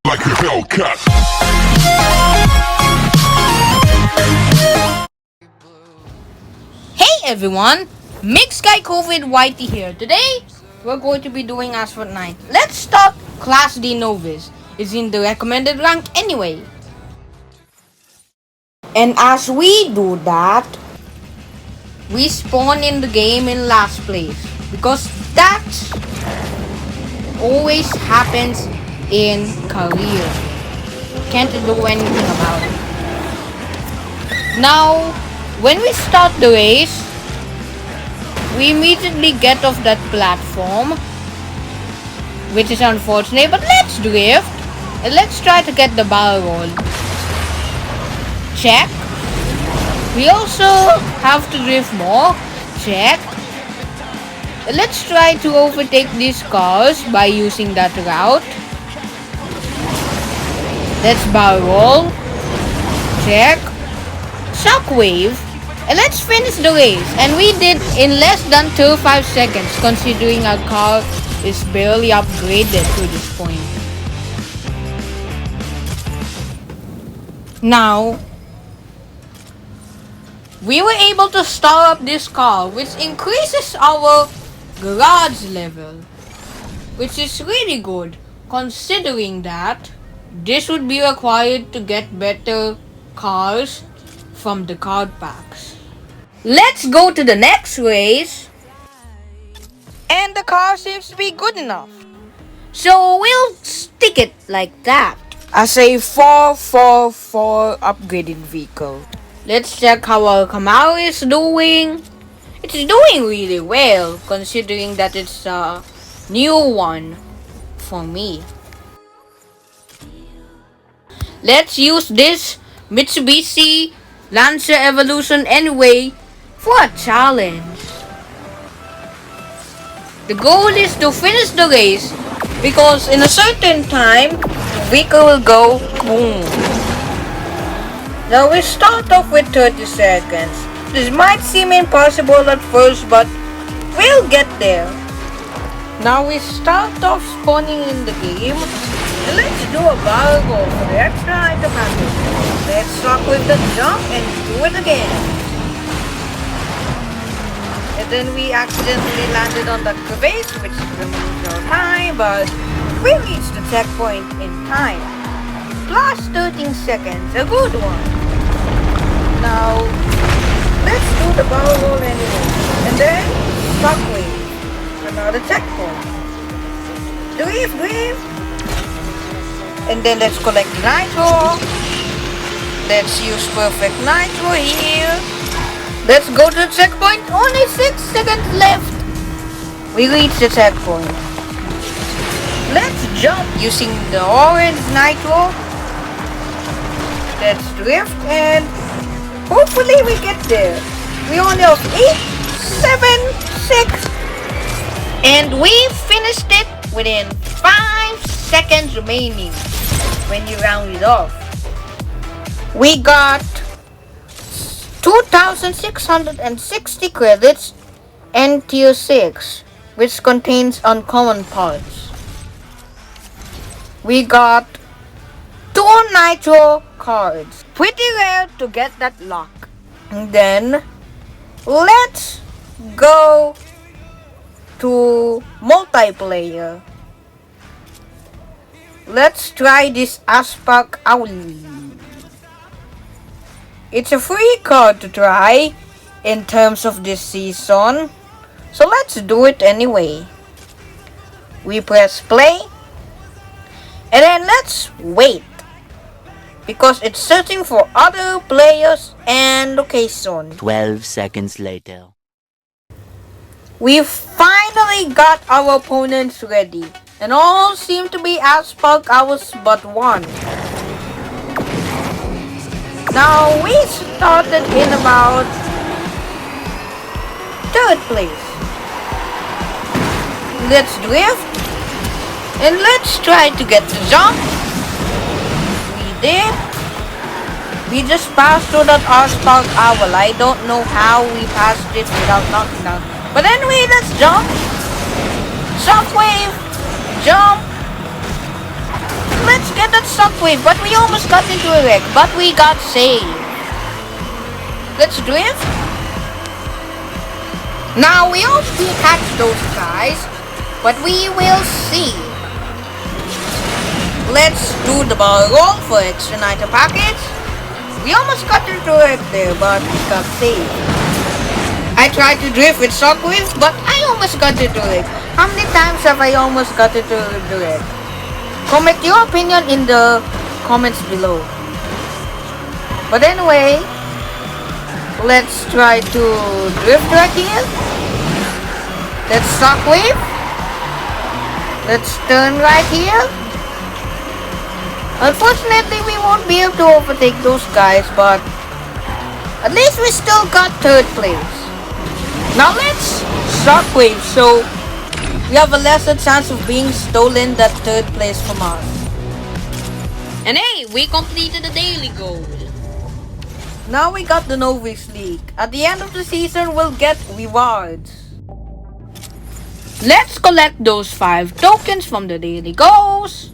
like a bell cut. Hey everyone, Mixed Guy COVID Whitey here. Today we're going to be doing Asphalt 9. Let's start Class D Novice. It's in the recommended rank anyway. And as we do that, we spawn in the game in last place because that always happens in career. Can't do anything about it. Now, when we start the race, we immediately get off that platform, which is unfortunate, but let's drift and let's try to get the barrel roll. Check. We also have to drift more. Check. Let's try to overtake these cars by using that route. Let's barrel roll. Check. Shockwave. And let's finish the race. And we did in less than 35 seconds, considering our car is barely upgraded to this point. Now, we were able to start up this car, which increases our garage level, which is really good, considering that this would be required to get better cars from the card packs. Let's go to the next race. And the car seems to be good enough, so we'll stick it like that as a 444 upgraded vehicle. Let's check how our Camaro is doing. It's doing really well, considering that it's a new one for me. Let's use this Mitsubishi Lancer Evolution anyway for a challenge. The goal is to finish the race because in a certain time, the vehicle will go boom. Now we start off with 30 seconds. This might seem impossible at first, but we'll get there. Now we start off spawning in the game. And let's do a barrel roll for the extra item package. Let's start with the jump and do it again. And then we accidentally landed on the crevasse, which removed our time, but we reached the checkpoint in time. Plus 13 seconds, a good one. Now, let's do the barrel roll anyway. And then, shockwave. Another checkpoint. Drift. And then let's collect nitro. Let's use perfect nitro here. Let's go to the checkpoint. Only 6 seconds left. We reach the checkpoint. Let's jump using the orange nitro. Let's drift and hopefully we get there. We only have 8, 7, 6. And we finished it within 5 seconds remaining when you round it off. We got 2,660 credits and tier 6, which contains uncommon parts. We got 2 nitro cards. Pretty rare to get that luck. And then let's go to multiplayer. Let's try this Aspark Owl. It's a free card to try in terms of this season, so let's do it anyway. We press play and then let's wait because it's searching for other players and location. 12 seconds later. We finally got our opponents ready, and all seem to be Aspark Owls but one. Now we started in about 3rd place. Let's drift and let's try to get the jump. We did. We just passed through that Asphalt Owl. I don't know how we passed it without knocking down. But anyway, let's jump. Shockwave. Jump. let's get that shockwave. But we almost got into a wreck. But we got saved. Let's drift. Now we hope we catch those guys. But we will see. Let's do the barrel roll for extra nitro packets. We almost got into a wreck there. But we got saved. I tried to drift with shockwave. But I almost got into a wreck. How many times have I almost got into a wreck? Comment your opinion in the comments below. But anyway, let's try to drift right here. Let's shockwave. Let's turn right here. Unfortunately, we won't be able to overtake those guys, but at least we still got third place. Now let's shockwave so we have a lesser chance of being stolen that third place from us. And hey, we completed the daily goal. Now we got the Novice League. At the end of the season, we'll get rewards. Let's collect those 5 tokens from the daily goals.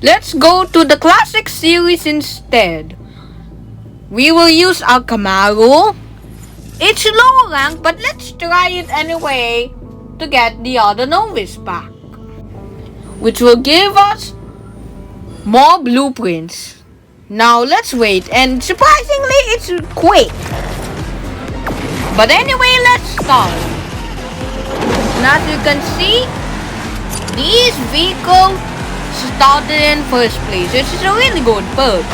Let's go to the Classic Series instead. We will use our Camaro. It's low rank, but let's try it anyway to get the other Novice pack, which will give us more blueprints. Now let's wait, and surprisingly it's quick. But anyway, let's start. And as you can see, these vehicles started in first place, which is a really good perk.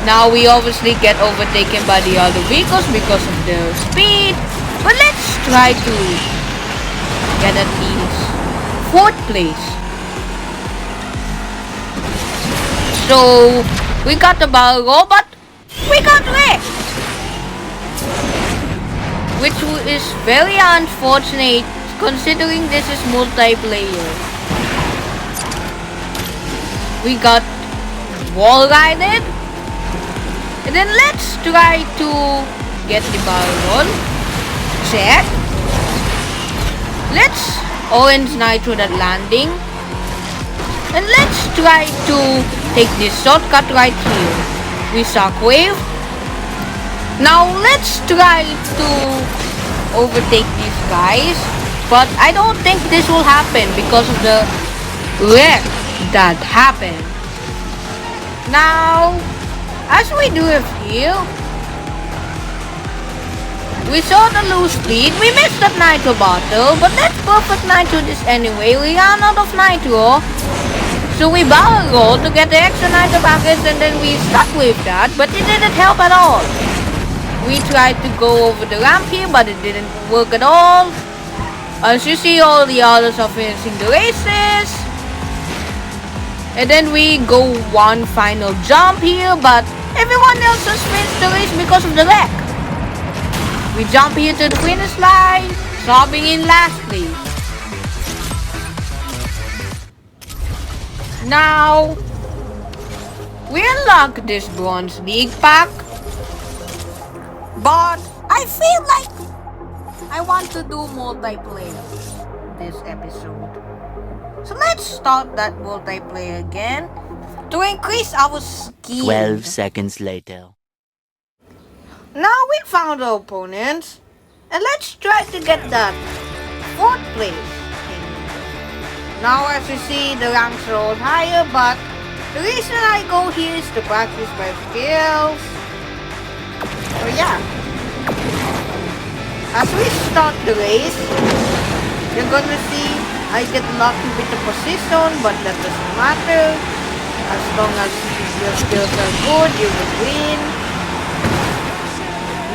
Now we obviously get overtaken by the other vehicles because of their speed. But let's try to get at least 4th place. So we got the barrel roll, but we got wrecked, which is very unfortunate considering this is multiplayer. We got wall rided. And then let's try to get the barrel roll. Check. Let's orange nitro that landing. And let's try to take this shortcut right here. We shockwave. Now let's try to overtake these guys. But I don't think this will happen because of the wreck that happened. Now, as we do it here, we saw the low speed. We missed that nitro bottle, but let's perfect nitro this anyway. We ran out of nitro, so we barrel rolled to get the extra nitro packets, and then we stuck with that, but it didn't help at all. We tried to go over the ramp here, but it didn't work at all. As you see, all the others are finishing the races. And then we go one final jump here, but everyone else has finished the race because of the wreck. We jump here to the finish line, sobbing in last place. Now, we unlock this Bronze League pack, but I feel like I want to do multiplayer this episode. So let's start that multiplayer again to increase our skill. 12 seconds later. Now we found our opponents, and let's try to get that 4th place. Now as you see, the ranks are all higher, but the reason I go here is to practice my skills. So yeah, as we start the race, you're gonna see I get lucky with the position, but that doesn't matter. As long as your skills are good, you will win.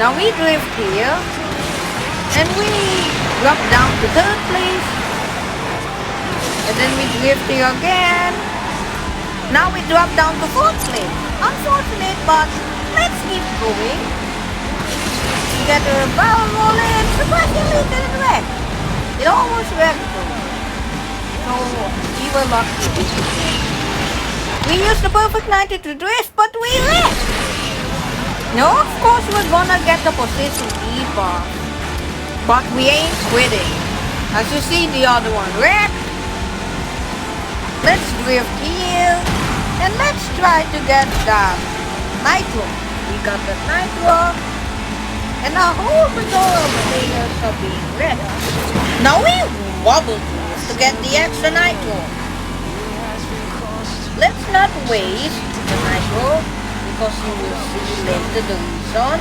Now we drift here, and we drop down to 3rd place, and then we drift here again. Now we drop down to 4th place. Unfortunate, but let's keep going. Get a barrel roll in. Surprisingly, it didn't wreck. It almost wrecked though. So we were lucky. We used the perfect 90 to drift, but we wrecked. Now of course we're gonna get the position deeper, but we ain't quitting. As you see, the other one wrecked. Let's drift here. And let's try to get that nitro. We got the nitro. And a whole majority of players are being ready. Now we wobble to get the extra nitro. Let's not waste the nitro because you will see later the reason.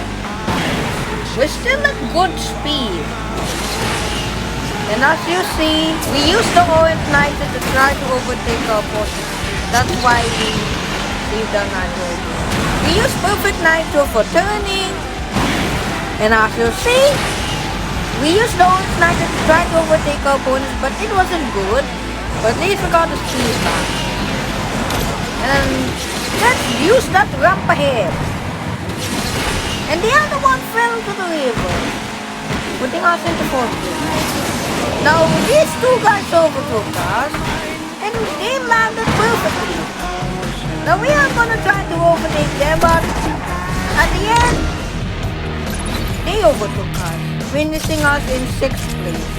We're still at good speed. And as you see, we used the orange nitro to try to overtake our opponent. That's why we saved our nitro. We used perfect nitro for turning. And as you see, we used the orange nitro to try to overtake our opponents, but it wasn't good. But at least we got the speed back. And let's use that ramp ahead. And the other one fell to the river, putting us into fourth place. Now these two guys overtook us, and they landed perfectly. Now we are gonna try to overtake them, but at the end, they overtook us, finishing us in 6th place.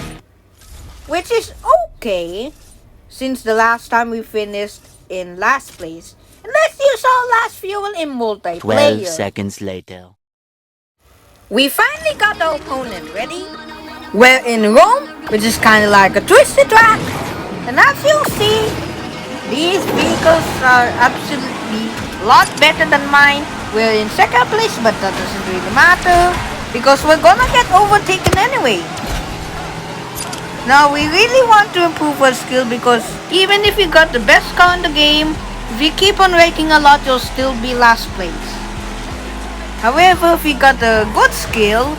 Which is okay, since the last time we finished in last place. And let's use our last fuel in multiplayer. 12 seconds later. We finally got our opponent ready. We're in Rome, which is kind of like a twisted track. And as you'll see, these vehicles are absolutely a lot better than mine. We're in 2nd place, but that doesn't really matter because we're gonna get overtaken anyway. Now we really want to improve our skill because even if you got the best car in the game, if you keep on raking a lot, you'll still be last place. However, if you got a good skill,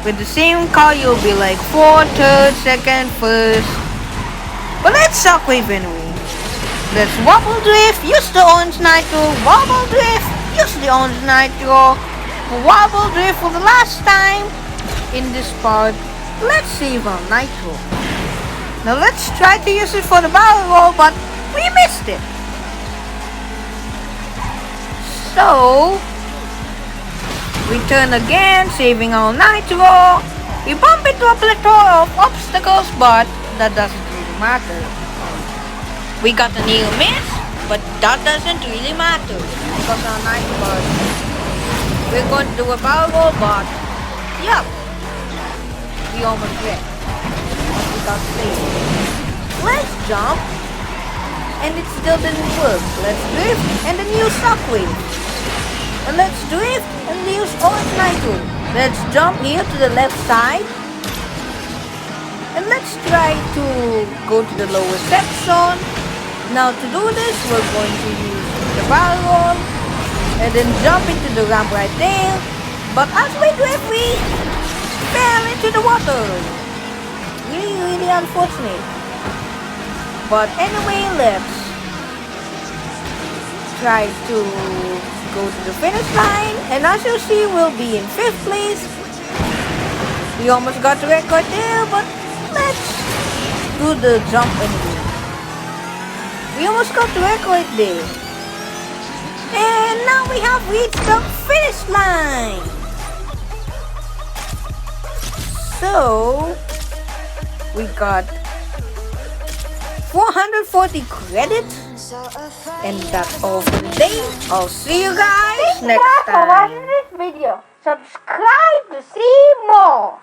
with the same car you'll be like 4th, 3rd, 2nd, 1st. But let's shockwave anyway. Let's wobble drift, use the orange nitro, wobble drift, use the orange nitro, wobble drift for the last time in this part. Let's save our nitro. Now let's try to use it for the barrel roll, but we missed it. So we turn again, saving our nitro. We bump into a plethora of obstacles, but that doesn't really matter. We got a near miss, but that doesn't really matter because our nitro bar. We're going to do a barrel roll, but yep, we almost wrecked. We got saved. Let's jump, and it still didn't work. Let's drift, and then use shockwave. And let's drift and use orange nitro. Let's jump here to the left side. And let's try to go to the lower section. Now to do this, we're going to use the barrel roll. And then jump into the ramp right there. But as we drift, we fell into the water. Really unfortunate. But anyway, let's try to go to the finish line, and as you see, we'll be in 5th place. We almost got the record there, but let's do the jump anyway. We almost got the record there. And now we have reached the finish line. So we got 440 credits. And that's all for today. I'll see you guys next time. For watching this video. Subscribe to see more.